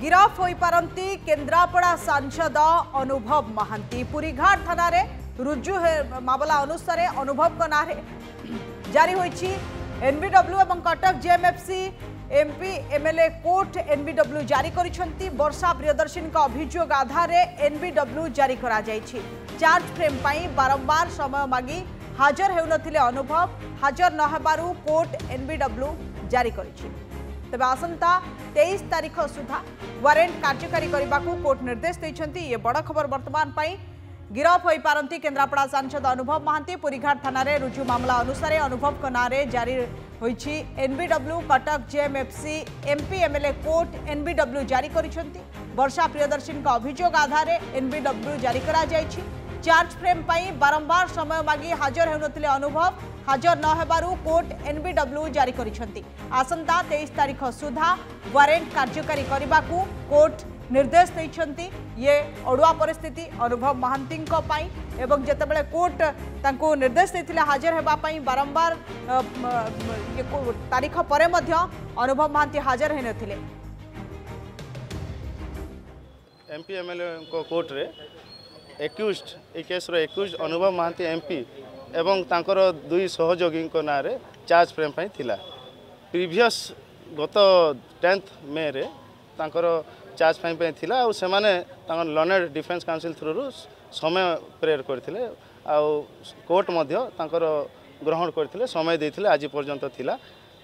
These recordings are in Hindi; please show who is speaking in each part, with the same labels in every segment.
Speaker 1: गिरफ होई पारंती केन्द्रापड़ा सांसद अनुभव महांती पुरीघाट थाना रे रुजु मामला अनुसार अनुभव को नारे जारी होईछि एनबीडब्ल्यू एवं Cuttack JMFC MP MLA court NBW जारी करिसेंती वर्षा प्रियदर्शन का अभियोग आधार एनबीडब्ल्यू जारी करा जायछि चार्ज फ्रेम पई बारंबार समय मागी हाजर हेउनथिले अनुभव हाजर न हेबारु कोर्ट एनबीडब्ल्यू जारी करिछि तेबे आसंता 23 तारीख सुधा वारेंट कार्यकारी करने को कोर्ट निर्देश देइछंती। ये बड़ खबर वर्तमान पाई गिरफ होई पारंती केन्द्रापड़ा सांसद अनुभव महांती पुरीघाट थाना रे रुजु मामला अनुसार अनुभव को नारे जारी होईछि NBW Cuttack JMFC MP MLA court NBW जारी करिसेंती वर्षा प्रियदर्शन का अभियोग आधार एनबीडब्ल्यू जारी करा जायछि चार्ज फ्रेम पई बारंबार समय मागी हाजर हेउनथिले अनुभव हाजर न हेबारु कोर्ट एनबीडब्ल्यू जारी करिसेंती आसंता 23 तारीख सुधा वारेंट कार्यकारी करने को कोर्ट निर्देश देइछंती। ये अड़ुआ परिस्थिति अनुभव महांती एवं जेतेबेले कोर्ट तांको निर्देश देथिले हाजर हेबा पई बारंबार तारीख परे मध्य अनुभव महांती हाजर हे नथिले।
Speaker 2: एमपी एमएलए को कोर्ट रे एक्यूज्ड ए केस रो एक्यूज्ड अनुभव महांती एमपी एवं तांकर दुई सहयोगी ना रे चार्ज फ्रेम पई थिला प्रीवियस गत 10th मे रे तांकर चार्ज फ्रेम पई थिला और से माने तांकर लर्नड डिफेंस काउंसिल थ्रू समय प्रेयर करथिले आ कोर्ट मध्य तांकर ग्रहण करथिले समय देथिले आज पर्यंत थिला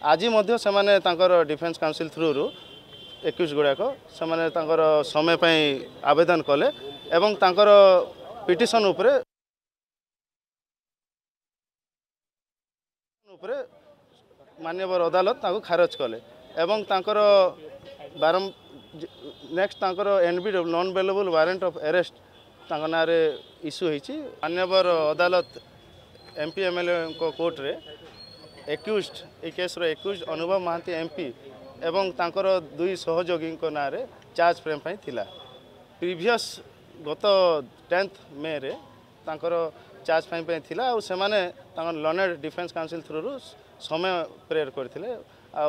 Speaker 2: आज मध्य से माने तांकर डिफेंस काउंसिल थ्रू एक्यूज गुड़ाक से माने तांकर समय पई आवेदन कले एवं तांकर पिटिशन उपरे मान्यवर अदालत खारज कले एवं तांकर नेक्स्ट तांकर NBW non bailable warrant of arrest तांका ना रे इश्यू होईछि मान्यवर अदालत एमपी एमएलए को कोर्ट रे एक्यूज्ड ए केस रो एक्यूज्ड अनुभव महांती एमपी एवं तांकर दुई सहयोगी ना रे चार्ज फ्रेम पई थिला प्रीवियस गत 10th मे रे तांकर चार्ज फ्रेम पई थिला और से माने तांकर लर्नड डिफेंस काउंसिल थ्रू समय प्रेयर करथिले आ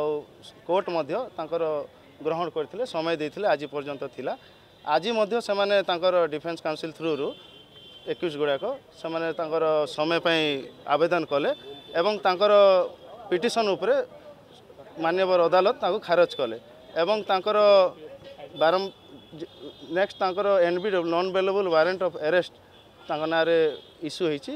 Speaker 2: कोर्ट मध्य तांकर ग्रहण करथिले समय देथिले आज पर्यंत थिला आज मध्य से माने तांकर डिफेंस काउंसिल थ्रू एक्यूज गुड़ाक से माने तांकर समय पई आवेदन कले एवं तांकर पिटिशन उपरे मान्यवर अदालत खारज कले एवं तांकर नेक्स्ट तांकर NBW non bailable warrant of arrest तांका ना रे इश्यू होईछि।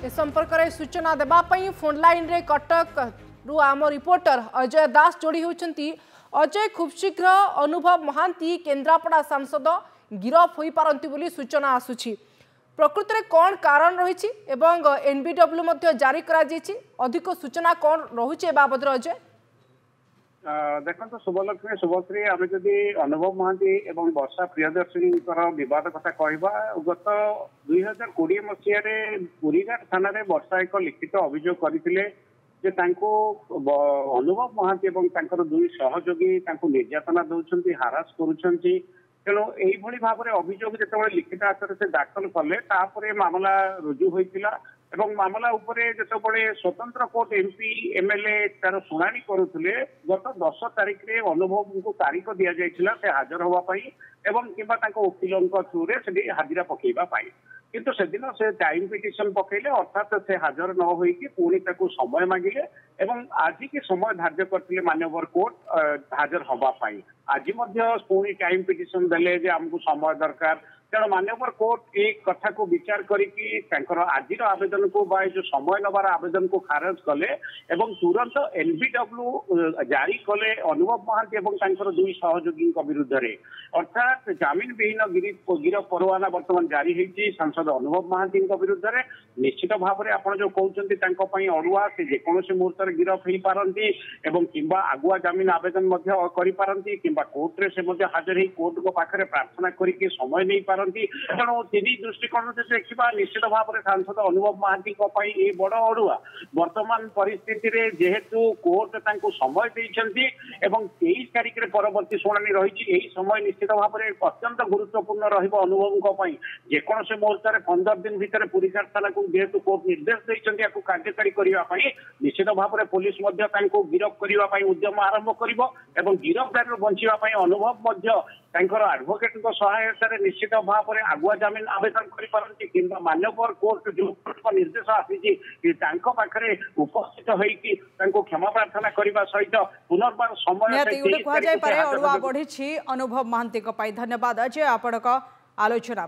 Speaker 3: ए संपर्क रे सूचना देबा पई फोन लाइन रे कटक रु आम रिपोर्टर अजय दास जोड़ी होचंती। अजय खूब शीघ्र अनुभव महांती केन्द्रापड़ा सांसद गिरफ होई पारंती बोली सूचना आसुछि प्रकृति रे कोन कारण रहिछि एवं एनबीडब्ल्यू मध्ये जारी करा जेछि अधिक सूचना कोन रहुछि ए बाबद अजय
Speaker 4: देखो शुभलक्ष्मी शुभश्री आम जदि अनुभव महांती एवं वर्षा प्रियदर्शिनी बद कथा कहवा गत 2020 मसीह पुरीघाट थाना वर्षा एक लिखित अभियोग करते जे अनुभव महांती एवं दुई सहयोगी निर्यातना दौरान हारास करुँच तेणु यही भाव में अभियोग जो लिखित आकार से दाखल कले मामला रुजु होता एवं मामला उपरे जितेबाला स्वतंत्र कोर्ट एमपी एमएलए तार शुणाणी करुले गत 10 तारीख रे अनुभव को तारीख दि जाइए से हाजर होगापाई एवं कि वकिलों थ्रू से हाजिरा पकेवा किंतु से दिन से टाइम पिटिशन पकेले अर्थात से हाजर न होइकी पुणी समय मागिले एवं आज की समय धार्य करते मान्यवर कोर्ट हाजर होगापाई आज पुणी टाइम पिटिशन देले जे आमको समय दरकार तेणु मान्यवर कोर्ट एक कथा को विचार कर आज आवेदन को जो समय नबार आवेदन को खारज कले एवं तुरंत एनबीडब्ल्यू जारी कले अनुभव महांती एवं दुई सहयोगी विरुद्ध रे अर्थात जमीन विहीन गिरफ परवाना बर्तमान जारी होती सांसद अनुभव महांती विरुद्ध रे निश्चित भाव में आपड़ जो कहते अड़ुआ से जेकोसी मुहूर्त गिरफ हो पारती किंबा आगुआ जमीन आवेदन करि पारंती किंबा कोर्ट रे से हाजर हो कोर्ट को पाखरे प्रार्थना करके समय नहीं पारती पारती तेणु तीन दृष्टिकोण से देखा निश्चित भाव में सांसद अनुभव महांती ये बड़ अड़ुआ वर्तमान परिस्थिति रे जेहेतु कोर्ट समय देइछंती एवं 23 तारिख रे परवर्ती शुणाणी रही समय निश्चित भाव में अत्यंत गुरुत्वपूर्ण रहिबो अनुभव जेकोसी मुहूर्त 15 दिन भितर पुरीघाट थाना को जेहेतु कोर्ट निर्देश देइछंती याकू कार्यकारी करने निश्चित भाव में पुलिस गिरफ करने उद्यम आरंभ कर गिरफ्तार बचाई अनुभव एडवोकेट सहायतार निश्चित भाव में आगुआ जमीन आवेदन करपारती कि मान्यवर कोर्ट जो निर्देश आसी पाखे उपस्थित होगी क्षमा प्रार्थना करने सहित पुनर्बार समय
Speaker 1: अड़ुआ बढ़ी अनुभव महांती धन्यवाद जे आपण आलोचना।